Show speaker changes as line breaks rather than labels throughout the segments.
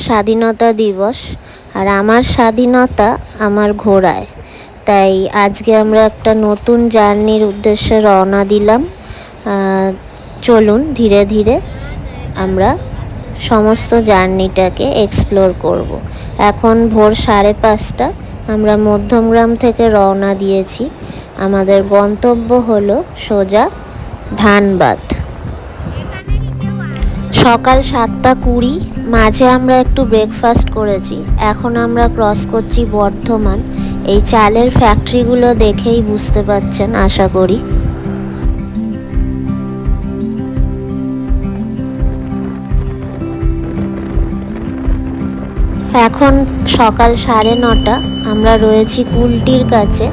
স্বাধীনতা দিবস, আর আমার স্বাধীনতা আমার ঘোড়ায়। তাই আজকে আমরা একটা নতুন জার্নির উদ্দেশ্যে রওনা দিলাম। চলুন ধীরে ধীরে আমরা সমস্ত জার্নিটাকে এক্সপ্লোর করব। এখন ভোর 5:30, আমরা মধ্যমগ্রাম থেকে রওনা দিয়েছি। আমাদের গন্তব্য হলো সোজা ধানবাদ। সকাল 7:20, মাঝে আমরা একটু ব্রেকফাস্ট করেছি। এখন আমরা ক্রস করছি বর্ধমান। এই চালের ফ্যাক্টরিগুলো দেখেই বুঝতে পারছেন আশা করি। এখন সকাল 9:30, আমরা রয়েছি কুলটির কাছে।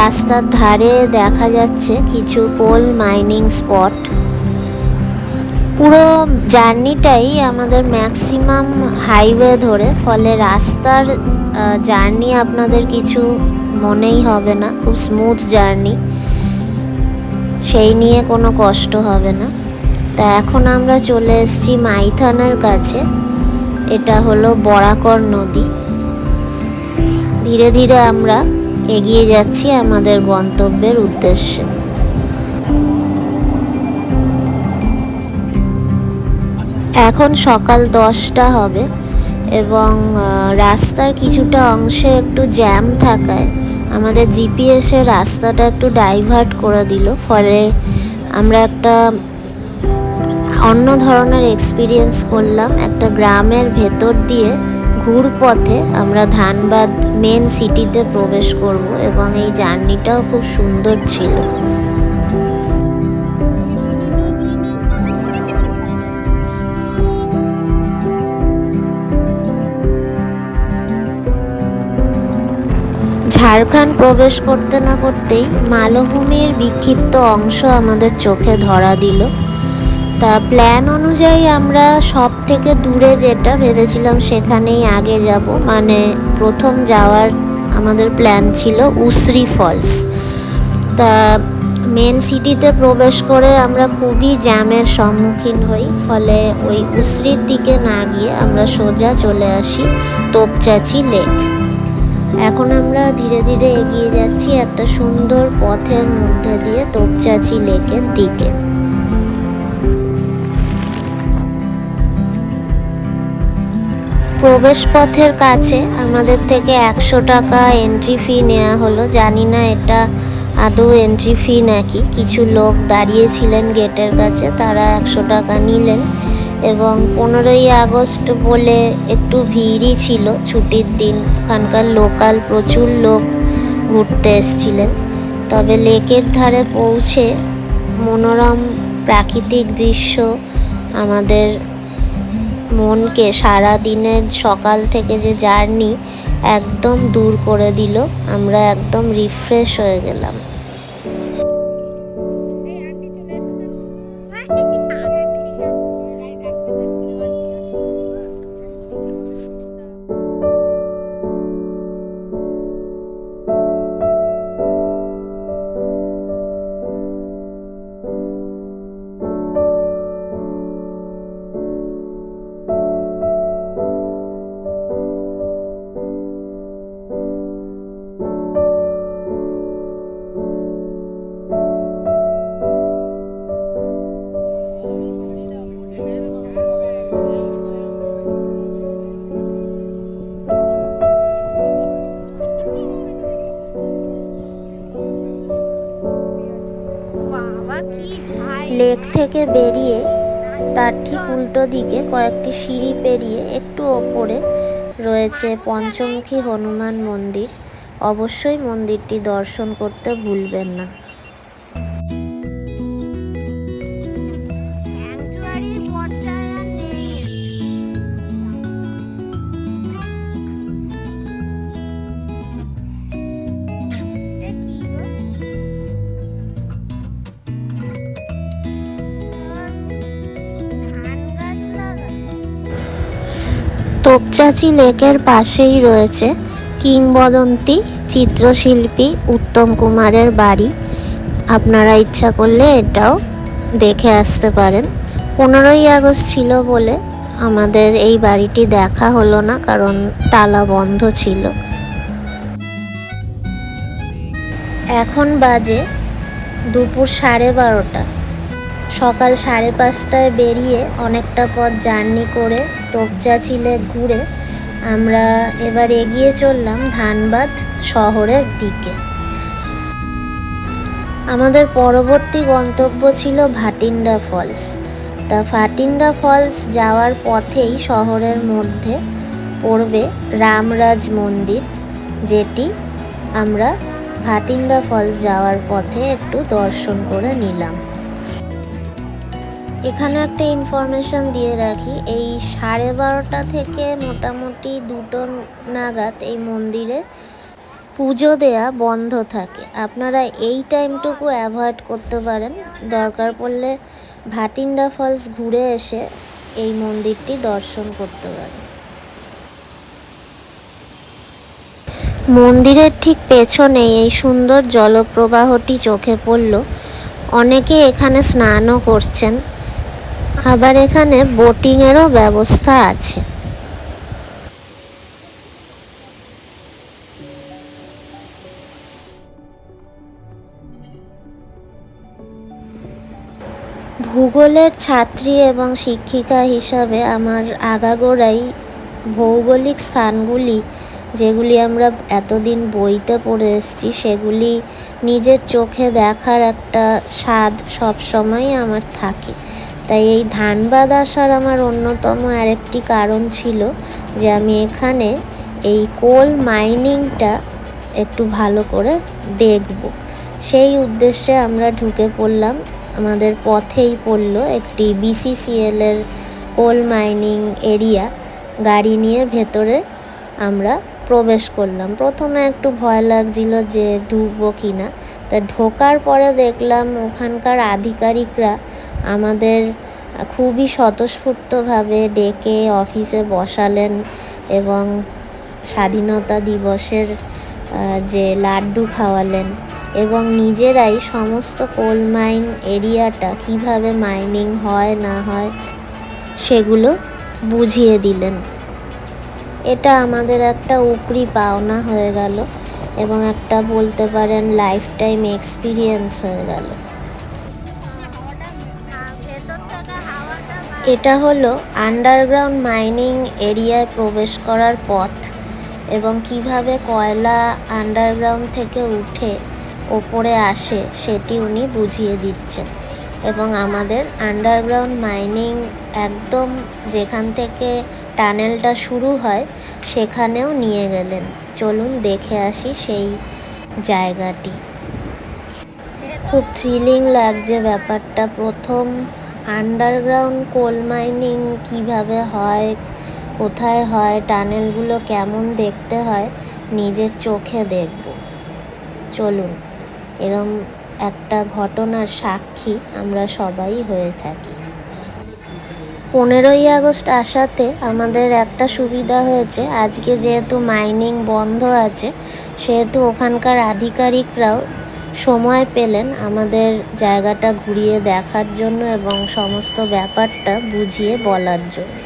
রাস্তার ধারে দেখা যাচ্ছে কিছু কোল মাইনিং স্পট। পুরো জার্নিটাই আমাদের ম্যাক্সিমাম হাইওয়ে ধরে, ফলে রাস্তার জার্নি আপনাদের কিছু মনেই হবে না, খুব স্মুথ জার্নি, সেই নিয়ে কোনো কষ্ট হবে না। তা এখন আমরা চলে এসেছি মাইথানের কাছে। এটা হলো বরাকর নদী। ধীরে ধীরে আমরা এগিয়ে যাচ্ছি আমাদের গন্তব্যের উদ্দেশ্যে। এখন সকাল 10টা হবে এবং রাস্তার কিছুটা অংশে একটু জ্যাম থাকায় আমাদের জিপিএসের রাস্তাটা একটু ডাইভার্ট করে দিল, ফলে আমরা একটা অন্য ধরনের এক্সপিরিয়েন্স করলাম। একটা গ্রামের ভেতর দিয়ে ঘুরপথে আমরা ধানবাদ মেন সিটিতে প্রবেশ করব এবং এই জার্নিটাও খুব সুন্দর ছিল। ঝাড়খণ্ড প্রবেশ করতে না করতেই মালভূমির বিক্ষিপ্ত অংশ আমাদের চোখে ধরা দিল। তা প্ল্যান অনুযায়ী আমরা সব থেকে দূরে যেটা ভেবেছিলাম সেখানেই আগে যাব। মানে প্রথম যাওয়ার আমাদের প্ল্যান ছিল উসরি ফলস। তা মেন সিটিতে প্রবেশ করে আমরা খুবই জ্যামের সম্মুখীন হই, ফলে ওই উসরির দিকে না গিয়ে আমরা সোজা চলে আসি তোপচাঁচি লেক। এখন আমরা ধীরে ধীরে এগিয়ে যাচ্ছি একটা সুন্দর পথের মধ্যে দিয়ে তোপচাঁচি লেকের দিকে। প্রবেশ পথের কাছে আমাদের থেকে 100 টাকা এন্ট্রি ফি নেওয়া হলো। জানি না এটা আদৌ এন্ট্রি ফি নাকি। কিছু লোক দাঁড়িয়েছিলেন গেটের কাছে, তারা 100 টাকা নিলেন এবং 15ই আগস্ট বলে একটু ভিড়ই ছিল, ছুটির দিন। ওখানকার লোকাল প্রচুর লোক ঘুরতে এসেছিলেন। তবে লেকের ধারে পৌঁছে মনোরম প্রাকৃতিক দৃশ্য আমাদের মনকে সারা দিনের সকাল থেকে যে জার্নি একদম দূর করে দিল। আমরা একদম রিফ্রেশ হয়ে গেলাম। লেক থেকে বেরিয়ে তার ঠিক উল্টো দিকে কয়েকটি সিঁড়ি পেরিয়ে একটু ওপরে রয়েছে পঞ্চমুখী হনুমান মন্দির। অবশ্যই মন্দিরটি দর্শন করতে ভুলবেন না। তোপচাঁচি লেকের পাশেই রয়েছে কিংবদন্তি চিত্রশিল্পী উত্তম কুমারের বাড়ি। আপনারা ইচ্ছা করলে এটাও দেখে আসতে পারেন। 15ই আগস্ট ছিল বলে আমাদের এই বাড়িটি দেখা হলো না, কারণ তালা বন্ধ ছিল। এখন বাজে দুপুর 12:30। সকাল 5:30টায় বেরিয়ে অনেকটা পথ জার্নি করে তোপচাচিলে ঘুরে আমরা এবার এগিয়ে চললাম ধানবাদ শহরের দিকে। আমাদের পরবর্তী গন্তব্য ছিল ভাটিন্ডা ফলস। তা ভাটিন্ডা ফলস যাওয়ার পথেই শহরের মধ্যে পড়বে রামরাজ মন্দির, যেটি আমরা ভাটিন্ডা ফলস যাওয়ার পথে একটু দর্শন করে নিলাম। এখানে একটা ইনফরমেশন দিয়ে রাখি, এই 12:30 থেকে মোটামুটি 2টো নাগাদ এই মন্দিরে পুজো দেয়া বন্ধ থাকে। আপনারা এই টাইমটুকু অ্যাভয়েড করতে পারেন, দরকার পড়লে ভাটিন্ডা ফলস ঘুরে এসে এই মন্দিরটি দর্শন করতে পারেন। মন্দিরের ঠিক পেছনেই এই সুন্দর জলপ্রবাহটি চোখে পড়ল। অনেকে এখানে স্নানও করছেন, আবার এখানে বোটিংয়েরও ব্যবস্থা আছে। ভূগোলের ছাত্রী এবং শিক্ষিকা হিসাবে আমার আগাগোড়াই ভৌগোলিক স্থানগুলি যেগুলি আমরা এতদিন বইতে পড়ে এসেছি সেগুলি নিজের চোখে দেখার একটা স্বাদ সবসময়ই আমার থাকে। তাই এই ধানবাদ আসার আমার অন্যতম আরেকটি কারণ ছিল যে আমি এখানে এই কোল মাইনিংটা একটু ভালো করে দেখব। সেই উদ্দেশ্যে আমরা ঢুকে পড়লাম। আমাদের পথেই পড়ল একটি BCCL-এর কোল মাইনিং এরিয়া। গাড়ি নিয়ে ভেতরে আমরা প্রবেশ করলাম। প্রথমে একটু ভয় লাগছিল যে ঢুকবো কি না, তা ঢোকার পরে দেখলাম ওখানকার আধিকারিকরা আমাদের খুবই স্বতঃস্ফূর্তভাবে ডেকে অফিসে বসালেন এবং স্বাধীনতা দিবসের যে লাড্ডু খাওয়ালেন এবং নিজেরাই সমস্ত কোল মাইন এরিয়াটা কিভাবে মাইনিং হয় না হয় সেগুলো বুঝিয়ে দিলেন। এটা আমাদের একটা উপরি পাওনা হয়ে গেল এবং একটা বলতে পারেন লাইফ টাইম এক্সপিরিয়েন্স হয়ে গেল। এটা হলো আন্ডারগ্রাউন্ড মাইনিং এরিয়ায় প্রবেশ করার পথ এবং কিভাবে কয়লা আন্ডারগ্রাউন্ড থেকে উঠে ওপরে আসে সেটি উনি বুঝিয়ে দিচ্ছেন এবং আমাদের আন্ডারগ্রাউন্ড মাইনিং একদম যেখান থেকে টানেলটা শুরু হয় সেখানেও নিয়ে গেলেন। চলুন দেখে আসি সেই জায়গাটি। খুব থ্রিলিং লাগছে ব্যাপারটা। প্রথম আন্ডারগ্রাউন্ড কোল মাইনিং কীভাবে হয়, কোথায় হয়, টানেলগুলো কেমন দেখতে হয় নিজের চোখে দেখব। চলুন, এরম একটা ঘটনার সাক্ষী আমরা সবাই হয়ে থাকি। 15ই আগস্ট আসাতে আমাদের একটা সুবিধা হয়েছে, আজকে যেহেতু মাইনিং বন্ধ আছে সেহেতু ওখানকার আধিকারিকরাও সময় পেলেন আমাদের জায়গাটা ঘুরিয়ে দেখার জন্য এবং সমস্ত ব্যাপারটা বুঝিয়ে বলার জন্য।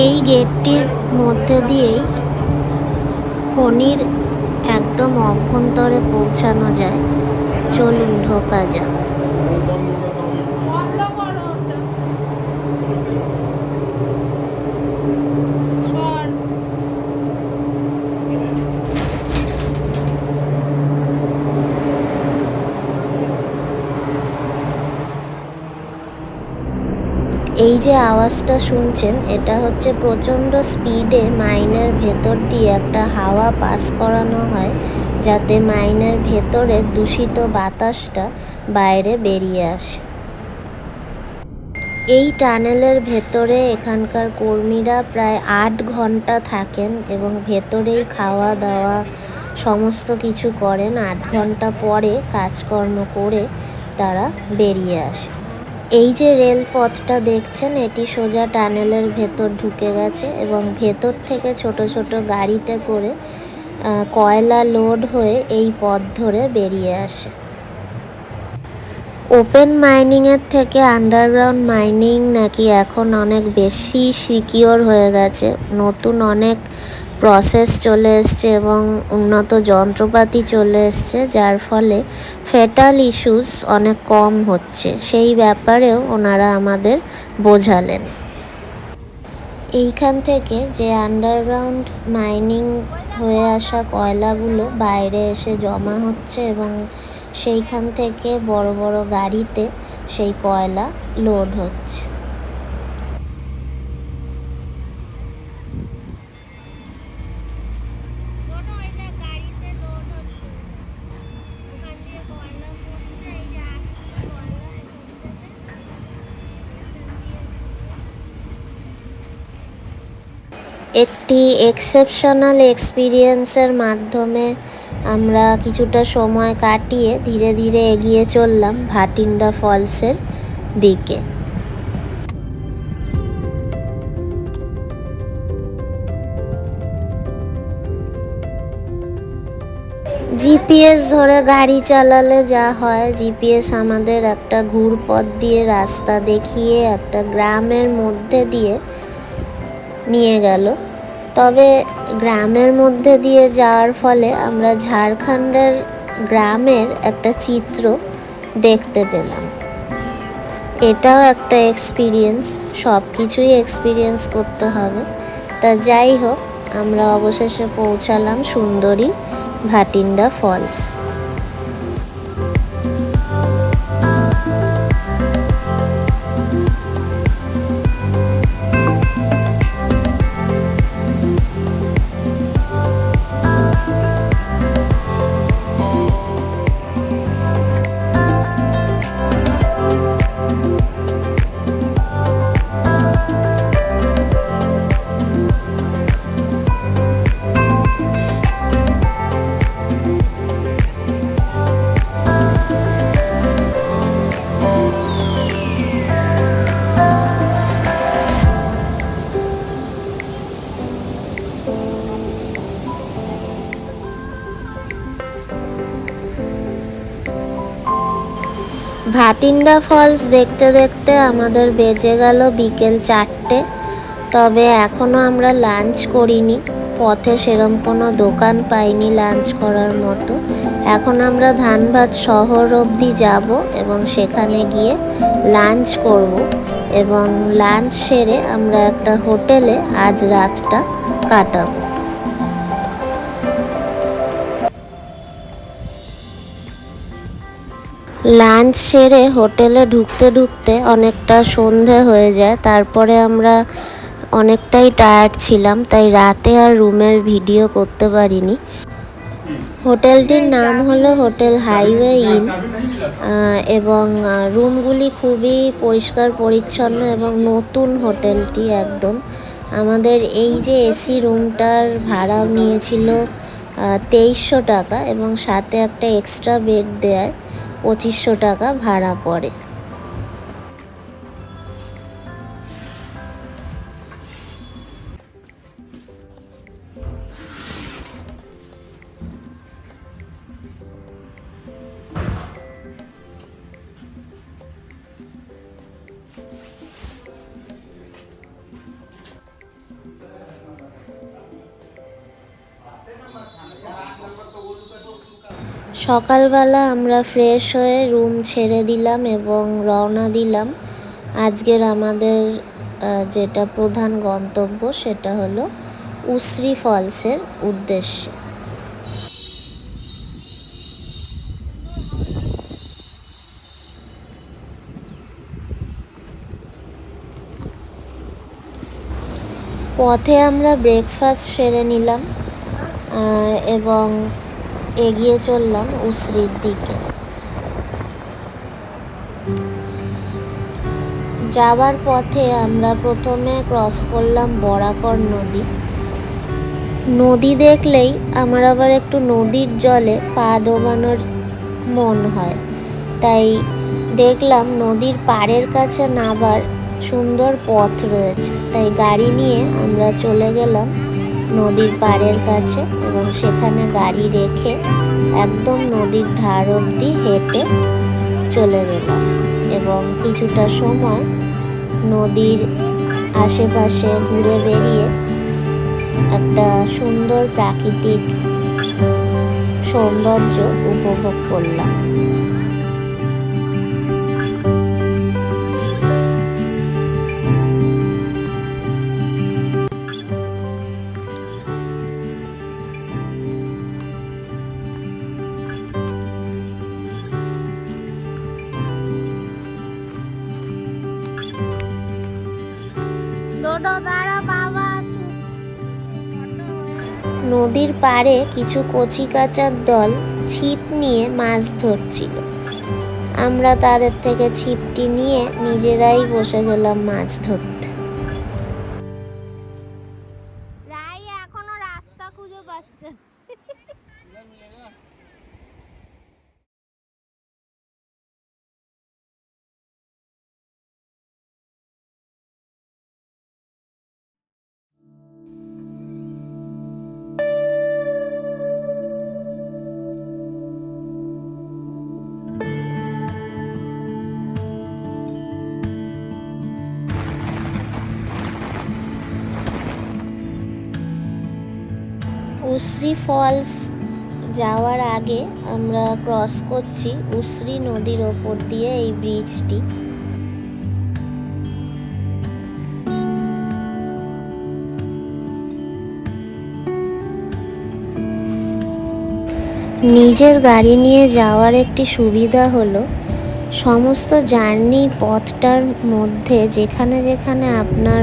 এই গেটটির মধ্যে দিয়েই খনির একদম অভ্যন্তরে পৌঁছানো যায়। চলুন ঢোকা যাক। এই যে আওয়াজটা শুনছেন এটা হচ্ছে প্রচণ্ড স্পিডে মাইনের ভেতর দিয়ে একটা হাওয়া পাস করানো হয় যাতে মাইনের ভেতরের দূষিত বাতাসটা বাইরে বেরিয়ে আসে। এই টানেলের ভেতরে এখানকার কর্মীরা প্রায় 8 ঘন্টা থাকেন এবং ভেতরেই খাওয়া দাওয়া সমস্ত কিছু করেন। 8 ঘন্টা পরে কাজকর্ম করে তারা বেরিয়ে আসে। এই যে রেলপথটা দেখছেন, এটি সোজা টানেলের ভেতর ঢুকে গেছে এবং ভেতর থেকে ছোট ছোট গাড়িতে করে কয়লা লোড হয়ে এই পথ ধরে বেরিয়ে আসে। ওপেন মাইনিংয়ের থেকে আন্ডারগ্রাউন্ড মাইনিং নাকি এখন অনেক বেশি সিকিওর হয়ে গেছে। নতুন অনেক প্রসেস চলে এসছে এবং উন্নত যন্ত্রপাতি চলে এসছে, যার ফলে ফেটাল ইস্যুস অনেক কম হচ্ছে। সেই ব্যাপারেও ওনারা আমাদের বোঝালেন। এইখান থেকে যে আন্ডারগ্রাউন্ড মাইনিং হয়ে আসা কয়লাগুলো বাইরে এসে জমা হচ্ছে এবং সেইখান থেকে বড় বড় গাড়িতে সেই কয়লা লোড হচ্ছে। একটি এক্সেপশনাল এক্সপিরিয়েন্সের মাধ্যমে আমরা কিছুটা সময় কাটিয়ে ধীরে ধীরে এগিয়ে চললাম ভাটিন্ডা ফলসের দিকে। জিপিএস ধরে গাড়ি চালালে যা হয়, জিপিএস আমাদের একটা ঘুরপথ দিয়ে রাস্তা দেখিয়ে একটা গ্রামের মধ্যে দিয়ে নিয়ে গেল। তবে গ্রামের মধ্যে দিয়ে যাওয়ার ফলে আমরা ঝাড়খণ্ডের গ্রামের একটা চিত্র দেখতে পেলাম। এটাও একটা এক্সপিরিয়েন্স, সব কিছুই এক্সপিরিয়েন্স করতে হবে। তা যাই হোক, আমরা অবশেষে পৌঁছালাম সুন্দরী ভাটিন্ডা ফলস। ভাটিন্ডা ফলস দেখতে দেখতে আমাদের বেজে গেল বিকেল 4টে। তবে এখনও আমরা লাঞ্চ করিনি, পথে সেরম কোনো দোকান পাইনি লাঞ্চ করার মতো। এখন আমরা ধানবাদ শহর অবধি যাব এবং সেখানে গিয়ে লাঞ্চ করব এবং লাঞ্চ সেরে আমরা একটা হোটেলে আজ রাতটা কাটাবো। লাঞ্চ সেরে হোটেলে ঢুকতে ঢুকতে অনেকটা সন্ধে হয়ে যায়। তারপরে আমরা অনেকটাই টায়ার্ড ছিলাম, তাই রাতে আর রুমের ভিডিও করতে পারিনি। হোটেলটির নাম হলো হোটেল হাইওয়ে ইন এবং রুমগুলি খুবই পরিষ্কার পরিচ্ছন্ন এবং নতুন হোটেলটি একদম। আমাদের এই যে এসি রুমটার ভাড়া নিয়েছিল 2300 টাকা এবং সাথে একটা এক্সট্রা বেড দেয় 2500 টাকা ভাড়া পড়ে। সকালবেলা আমরা ফ্রেশ হয়ে রুম ছেড়ে দিলাম এবং রওনা দিলাম আজকের আমাদের যেটা প্রধান গন্তব্য, সেটা হলো উসরি ফলসের উদ্দেশ্যে। পথে আমরা ব্রেকফাস্ট সেরে নিলাম এবং এগিয়ে চললাম উসরির দিকে। যাওয়ার পথে আমরা প্রথমে ক্রস করলাম বরাকর নদী। নদী দেখলেই আমার আবার একটু নদীর জলে পা ডোবানোর মন হয়, তাই দেখলাম নদীর পাড়ের কাছে নামার সুন্দর পথ রয়েছে, তাই গাড়ি নিয়ে আমরা চলে গেলাম নদীর পাড়ের কাছে এবং সেখানে গাড়ি রেখে একদম নদীর ধার অবধি হেঁটে চলে গেলাম এবং কিছুটা সময় নদীর আশেপাশে ঘুরে বেরিয়ে একটা সুন্দর প্রাকৃতিক সৌন্দর্য উপভোগ করলাম। নদীর পাড়ে কিছু কচিকাঁচার দল ছিপ নিয়ে মাছ ধরছিল। আমরা তাদের থেকে ছিপটি নিয়ে নিজেরাই বসে গেলাম মাছ ধরতে।
রাই এখনো রাস্তা খুঁজে পাচ্ছে।
উশ্রী ফলস যাওয়ার আগে আমরা ক্রস করছি উশ্রী নদীর ওপর দিয়ে এই ব্রিজটি। নিজের গাড়ি নিয়ে যাওয়ার একটি সুবিধা হলো সমস্ত জার্নি পথটার মধ্যে যেখানে যেখানে আপনার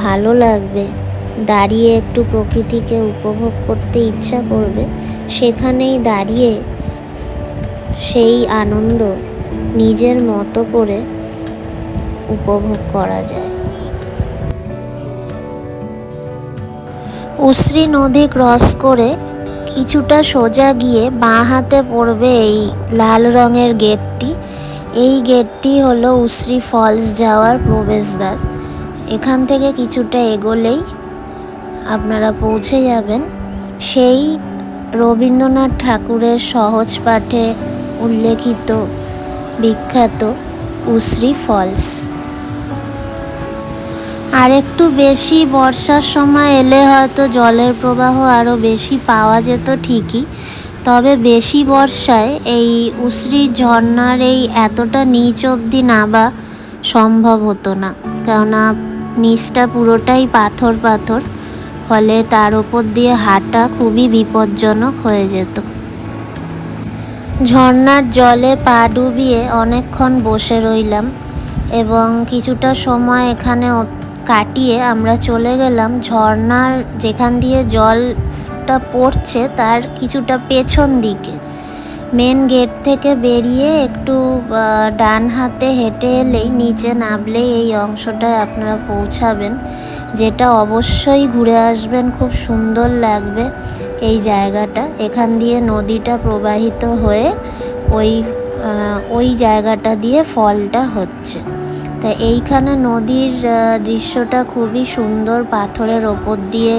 ভালো লাগবে, দাঁড়িয়ে একটু প্রকৃতিকে উপভোগ করতে ইচ্ছা করবে, সেখানেই দাঁড়িয়ে সেই আনন্দ নিজের মতো করে উপভোগ করা যায়। উশ্রী নদী ক্রস করে কিছুটা সোজা গিয়ে বাঁ হাতে পড়বে এই লাল রঙের গেটটি। এই গেটটি হলো উশ্রী ফলস যাওয়ার প্রবেশদ্বার। এখান থেকে কিছুটা এগোলেই আপনারা পৌঁছে যাবেন সেই রবীন্দ্রনাথ ঠাকুরের সহজ পাঠে উল্লেখিত বিখ্যাত উশ্রী ফলস। আর একটু বেশি বর্ষার সময় এলে হয়তো জলের প্রবাহ আরও বেশি পাওয়া যেত ঠিকই, তবে বেশি বর্ষায় এই উশ্রী ঝর্ণার এই এতটা নিচ অবধি নামা সম্ভব হতো না, কেননা নিচটা পুরোটাই পাথর পাথর, ফলে তার ওপর দিয়ে হাঁটা খুবই বিপজ্জনক হয়ে যেত। ঝর্ণার জলে পা ডুবিয়ে অনেকক্ষণ বসে রইলাম এবং কিছুটা সময় এখানে কাটিয়ে আমরা চলে গেলাম ঝর্ণার যেখান দিয়ে জলটা পড়ছে তার কিছুটা পেছন দিকে। মেন গেট থেকে বেরিয়ে একটু ডান হাতে হেঁটে এলেই নিচে নামলেই এই অংশটায় আপনারা পৌঁছাবেন, যেটা অবশ্যই ঘুরে আসবেন, খুব সুন্দর লাগবে এই জায়গাটা। এখান দিয়ে নদীটা প্রবাহিত হয়ে ওই জায়গাটা দিয়ে ফলটা হচ্ছে। তা এইখানে নদীর দৃশ্যটা খুবই সুন্দর, পাথরের ওপর দিয়ে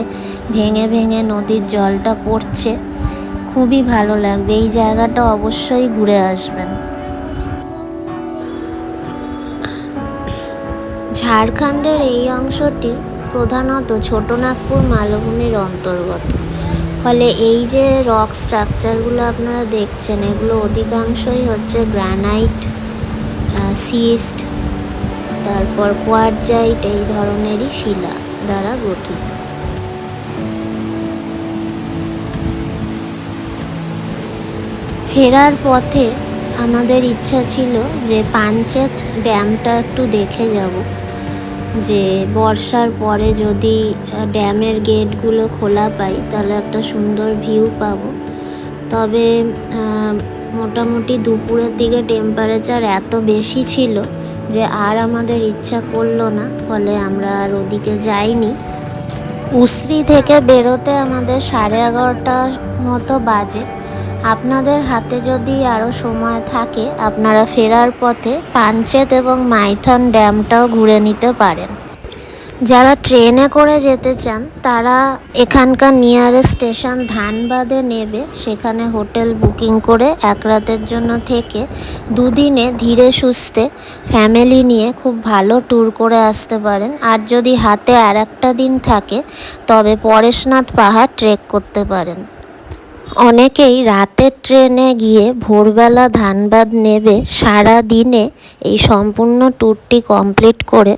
ভেঙে ভেঙে নদীর জলটা পড়ছে, খুবই ভালো লাগবে। এই জায়গাটা অবশ্যই ঘুরে আসবেন। ঝাড়খণ্ডের এই অংশটি প্রধানত ছোটনাগপুর মালভূমির অন্তর্গত, ফলে এই যে রক স্ট্রাকচারগুলো আপনারা দেখছেন এগুলো অধিকাংশই হচ্ছে গ্রানাইট, সিস্ট, তারপর কোয়ার্জাইট এই ধরনেরই শিলা দ্বারা গঠিত। ফেরার পথে আমাদের ইচ্ছা ছিল যে পাঞ্চেত ড্যামটা একটু দেখে যাব, যে বর্ষার পরে যদি ড্যামের গেটগুলো খোলা পাই তাহলে একটা সুন্দর ভিউ পাবো। তবে মোটামুটি দুপুরের দিকে টেম্পারেচার এত বেশি ছিল যে আর আমাদের ইচ্ছা করলো না, ফলে আমরা আর ওদিকে যাইনি। উসরি থেকে বেরোতে আমাদের 11:30টার মতো বাজে। আপনাদের হাতে যদি আরও সময় থাকে আপনারা ফেরার পথে পাঞ্চেত এবং মাইথন ড্যামটাও ঘুরে নিতে পারেন। যারা ট্রেনে করে যেতে চান তারা এখানকার নিয়ারেস্ট স্টেশন ধানবাদে নেবে, সেখানে হোটেল বুকিং করে এক রাতের জন্য থেকে দুদিনে ধীরে সুস্থে ফ্যামিলি নিয়ে খুব ভালো ট্যুর করে আসতে পারেন। আর যদি হাতে আর একটা দিন থাকে তবে পরেশনাথ পাহাড় ট্রেক করতে পারেন। অনেকেই রাতের ট্রেনে গিয়ে ভোরবেলা ধানবাদ নেবে, সারা দিনে এই সম্পূর্ণ ট্যুরটি কমপ্লিট করে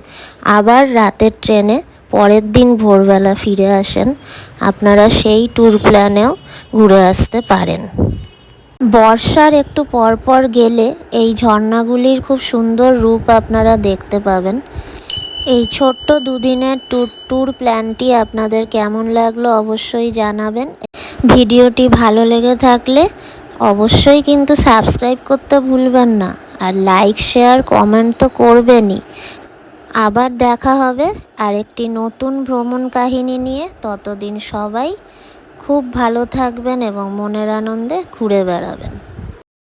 আবার রাতের ট্রেনে পরের দিন ভোরবেলা ফিরে আসেন। আপনারা সেই ট্যুর প্ল্যানেও ঘুরে আসতে পারেন। বর্ষার একটু পরপর গেলে এই ঝর্ণাগুলির খুব সুন্দর রূপ আপনারা দেখতে পাবেন। এই ছোট্ট দুদিনের ট্যুর প্ল্যানটি আপনাদের কেমন লাগলো অবশ্যই জানাবেন। ভিডিওটি ভালো লেগে থাকলে অবশ্যই কিন্তু সাবস্ক্রাইব করতে ভুলবেন না, আর লাইক শেয়ার কমেন্ট তো করবেনই। আবার দেখা হবে আরেকটি নতুন ভ্রমণ কাহিনী নিয়ে। ততদিন সবাই খুব ভালো থাকবেন এবং মনের আনন্দে ঘুরে বেড়াবেন।